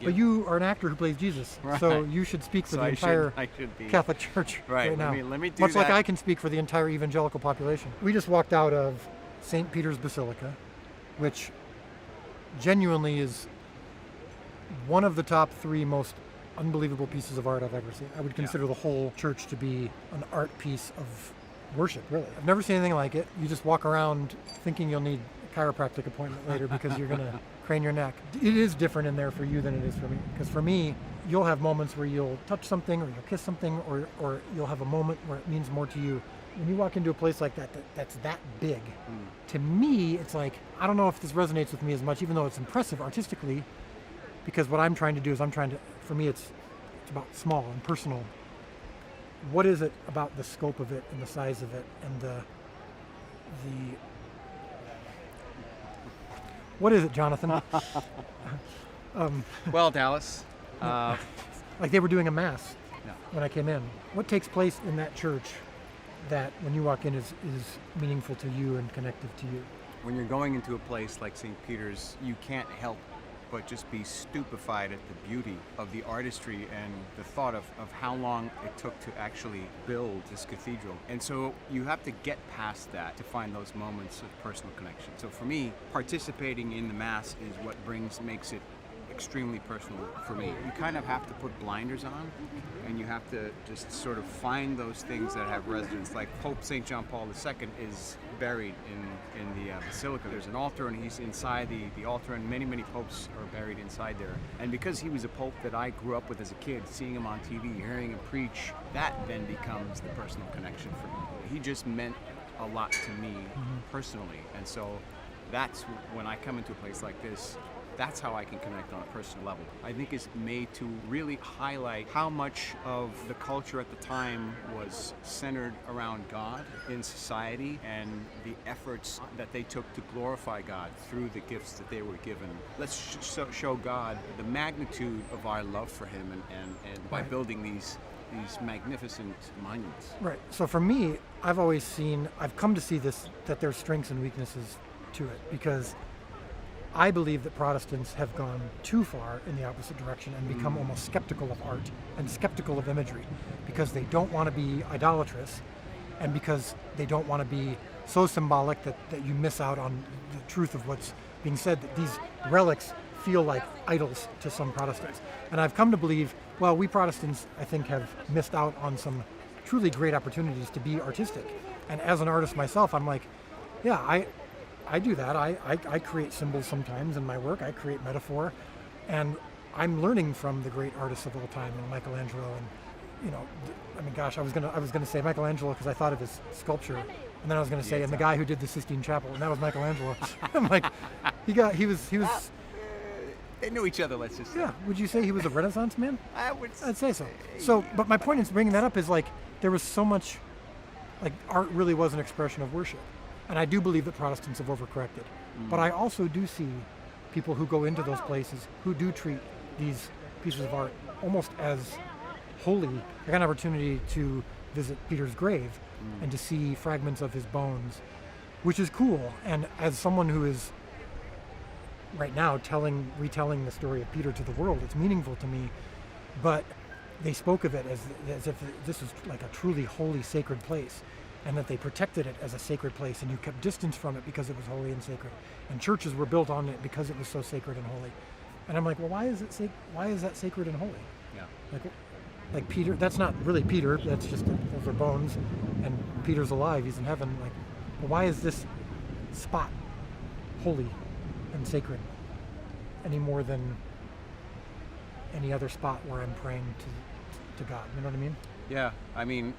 But you are an actor who plays Jesus, Right. so you should speak for So the entire I should be. Catholic Church Right, now. let me do Much like that. I can speak for the entire evangelical population. We just walked out of St. Peter's Basilica, which genuinely is one of the top 3 most unbelievable pieces of art I've ever seen. I would consider the whole church to be an art piece of worship, really. I've never seen anything like it. You just walk around thinking you'll need a chiropractic appointment later because you're going to crane your neck. It is different in there for you than it is for me. Because for me, you'll have moments where you'll touch something or you'll kiss something or you'll have a moment where it means more to you. When you walk into a place like that, that's that big, to me, it's like, I don't know if this resonates with me as much, even though it's impressive artistically, because what I'm trying to do is for me, it's about small and personal. What is it about the scope of it and the size of it and what is it, Jonathan? Well, Dallas, Like they were doing a mass when I came in. What takes place in that church that when you walk in is meaningful to you and connective to you? when you're going into a place like St. Peter's, you can't help but just be stupefied at the beauty of the artistry and the thought of how long it took to actually build this cathedral. And so you have to get past that to find those moments of personal connection. So for me, participating in the Mass is what makes it extremely personal for me. You kind of have to put blinders on and you have to just sort of find those things that have resonance. Like Pope St. John Paul II is buried in the basilica. There's an altar and he's inside the altar, and many popes are buried inside there. And because he was a pope that I grew up with as a kid, seeing him on TV, hearing him preach, that then becomes the personal connection for me. He just meant a lot to me personally. And so that's when I come into a place like this, that's how I can connect on a personal level. I think it's made to really highlight how much of the culture at the time was centered around God in society and the efforts that they took to glorify God through the gifts that they were given. Let's show God the magnitude of our love for Him and by building these magnificent monuments. Right. So for me, I've come to see this, that there's strengths and weaknesses to it, because I believe that Protestants have gone too far in the opposite direction and become almost skeptical of art and skeptical of imagery, because they don't want to be idolatrous and because they don't want to be so symbolic that you miss out on the truth of what's being said, that these relics feel like idols to some Protestants. And I've come to believe, well, we Protestants, I think, have missed out on some truly great opportunities to be artistic. And as an artist myself, I'm like, yeah, I do that. I create symbols sometimes in my work. I create metaphor, and I'm learning from the great artists of all time, Michelangelo, and I was gonna say Michelangelo because I thought of his sculpture, and then I was gonna say, and the guy who did the Sistine Chapel, and that was Michelangelo. I'm like, he was. They knew each other, let's just say. Yeah. Would you say he was a Renaissance man? I'd say so. So, but my point in bringing that up is, like, there was so much, like, art really was an expression of worship. And I do believe that Protestants have overcorrected. But I also do see people who go into those places who do treat these pieces of art almost as holy. I got an opportunity to visit Peter's grave and to see fragments of his bones, which is cool. And as someone who is right now retelling the story of Peter to the world, it's meaningful to me. But they spoke of it as if this was like a truly holy, sacred place, and that they protected it as a sacred place, and you kept distance from it because it was holy and sacred. And churches were built on it because it was so sacred and holy. And I'm like, well, why is that sacred and holy? Yeah. Like Peter, that's not really Peter. That's just those are bones, and Peter's alive. He's in heaven. Like, well, why is this spot holy and sacred any more than any other spot where I'm praying to God? You know what I mean? Yeah. I mean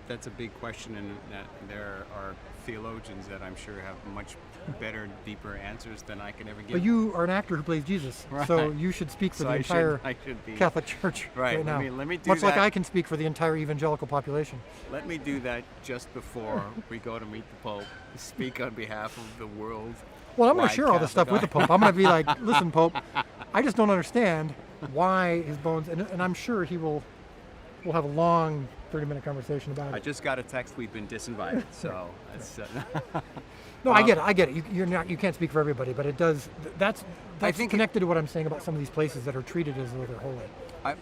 that's a big question, and that there are theologians that I'm sure have much better, deeper answers than I can ever give. But you are an actor who plays Jesus, so you should speak for the entire Catholic Church right now. Let me do much that. like I can speak for the entire evangelical population. Let me do that just before we go to meet the Pope. Speak on behalf of the world. Well, I'm going to share all this stuff with the Pope. I'm going to be like, listen, Pope, I just don't understand why his bones, and I'm sure we'll have a long 30-minute conversation about it. I just got a text. We've been disinvited. So it's. No, I get it. You can't speak for everybody, but it does. That's I think connected to what I'm saying about some of these places that are treated as though they're holy. I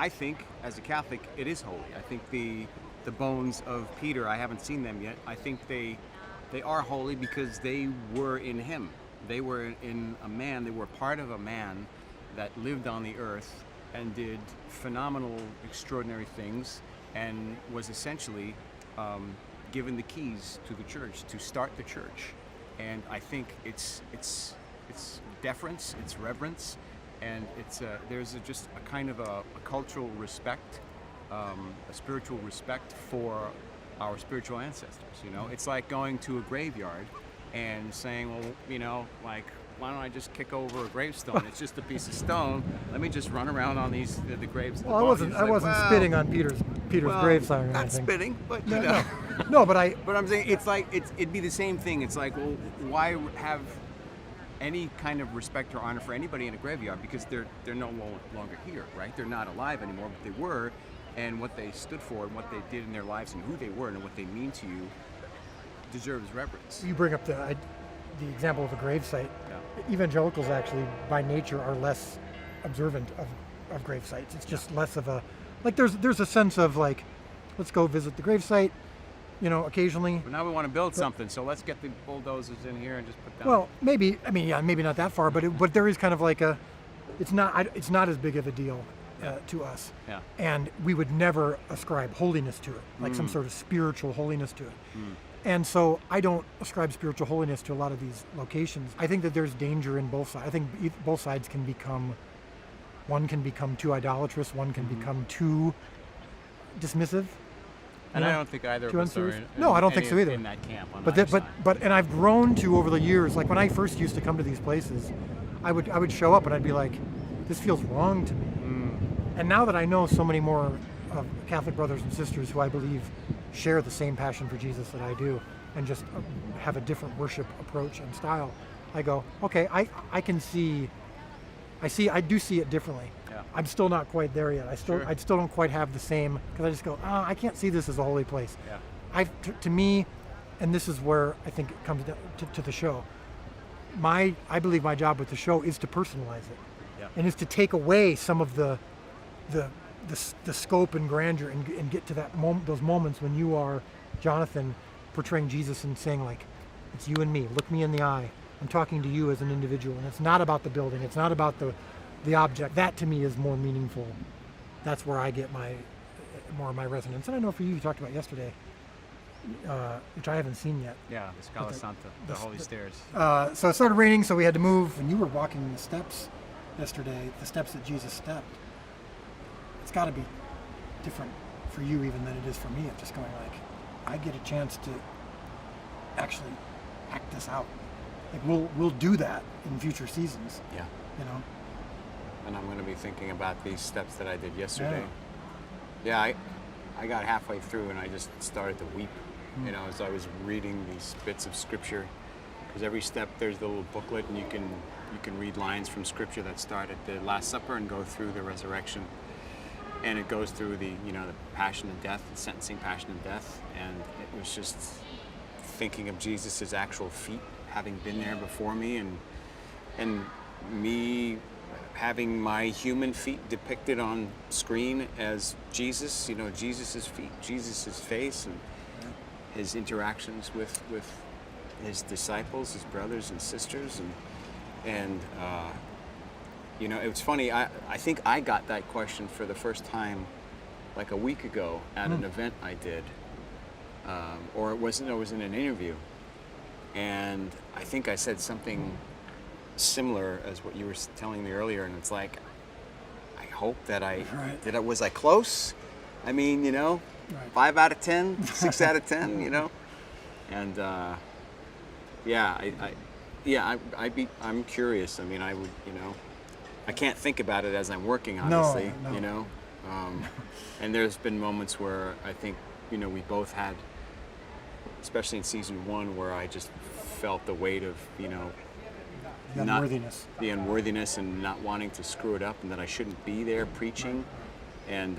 think as a Catholic, it is holy. I think the bones of Peter, I haven't seen them yet. I think they are holy because they were in him. They were in a man. They were part of a man that lived on the earth and did phenomenal, extraordinary things, and was essentially given the keys to the church to start the church. And I think it's deference, it's reverence, and there's just a kind of a cultural respect, a spiritual respect for our spiritual ancestors. It's like going to a graveyard and saying, well, like, why don't I just kick over a gravestone? It's just a piece of stone. Let me just run around on the graves. Well, I wasn't spitting on Peter's gravesite or not anything. spitting, but No, but I. But I'm saying it'd be the same thing. It's like, well, why have any kind of respect or honor for anybody in a graveyard? Because they're no longer here, right? They're not alive anymore, but they were, and what they stood for, and what they did in their lives, and who they were, and what they mean to you, deserves reverence. You bring up the example of a gravesite. Yeah. Evangelicals actually, by nature, are less observant of gravesites. It's just less of a, like, there's a sense of, like, let's go visit the gravesite, occasionally. But now we want to build something, so let's get the bulldozers in here and just put down. Well, maybe not that far, but there is kind of like it's not as big of a deal to us. Yeah. And we would never ascribe holiness to it, like some sort of spiritual holiness to it. And so I don't ascribe spiritual holiness to a lot of these locations. I think that there's danger in both sides. I think both sides can become, one can become too idolatrous, one can become too dismissive. And I don't think either of us are No, I don't think so either. In that camp on But and I've grown to over the years, like when I first used to come to these places, I would show up and I'd be like, this feels wrong to me. And now that I know so many more of Catholic brothers and sisters who I believe share the same passion for Jesus that I do, and just have a different worship approach and style, I go, okay, I can see, I do see it differently. Yeah. I'm still not quite there yet. I still don't quite have the same, because I just go, I can't see this as a holy place. Yeah. To me, and this is where I think it comes down to the show. I believe my job with the show is to personalize it, and is to take away some of the scope and grandeur and get to those moments when you are Jonathan portraying Jesus and saying, like, it's you and me. Look me in the eye. I'm talking to you as an individual, and it's not about the building. It's not about the object. That to me is more meaningful. That's where I get more of my resonance. And I know for you talked about yesterday, which I haven't seen yet. Yeah, the Scala Santa, the Holy Stairs. So it started raining, so we had to move. When you were walking the steps yesterday, the steps that Jesus stepped, it's got to be different for you even than it is for me. Of just going, like, I get a chance to actually act this out. Like, we'll do that in future seasons. Yeah. And I'm going to be thinking about these steps that I did yesterday. Yeah, I got halfway through and I just started to weep, as I was reading these bits of scripture. Because every step there's the little booklet, and you can read lines from scripture that start at the Last Supper and go through the resurrection. And it goes through the passion and death, the sentencing, passion and death. And it was just thinking of Jesus' actual feet having been there before me, and me having my human feet depicted on screen as Jesus, Jesus' feet, Jesus' face, and his interactions with his disciples, his brothers and sisters. And it was funny, I think I got that question for the first time like a week ago at an event I did, or it was in an interview. And I think I said something similar as what you were telling me earlier, and it's like, I hope that was I close? I mean, 5 out of 10, 6 out of 10, and I'm curious. I mean, I would, I can't think about it as I'm working, honestly, No. And there's been moments where I think, we both had, especially in season 1, where I just felt the weight of, The unworthiness. And not wanting to screw it up, and that I shouldn't be there preaching. And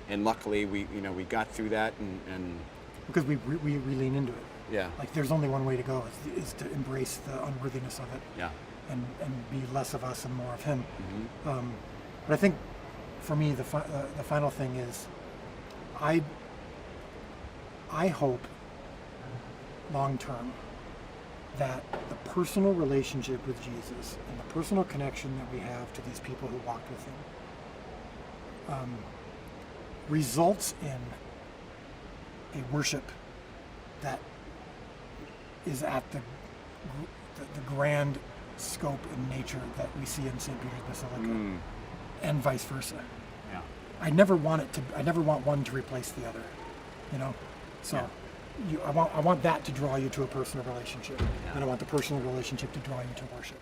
and luckily we got through that, and Because we lean into it. yeah, Like there's only one way to go is to embrace the unworthiness of it yeah, and be less of us and more of him. mm-hmm. But I think for me the final thing is I hope long term that the personal relationship with Jesus and the personal connection that we have to these people who walked with him results in a worship that is at the grand scope and nature that we see in St. Peter's Basilica, and vice versa. Yeah. I never want one to replace the other, you know. So, I want that to draw you to a personal relationship, and I want the personal relationship to draw you to worship.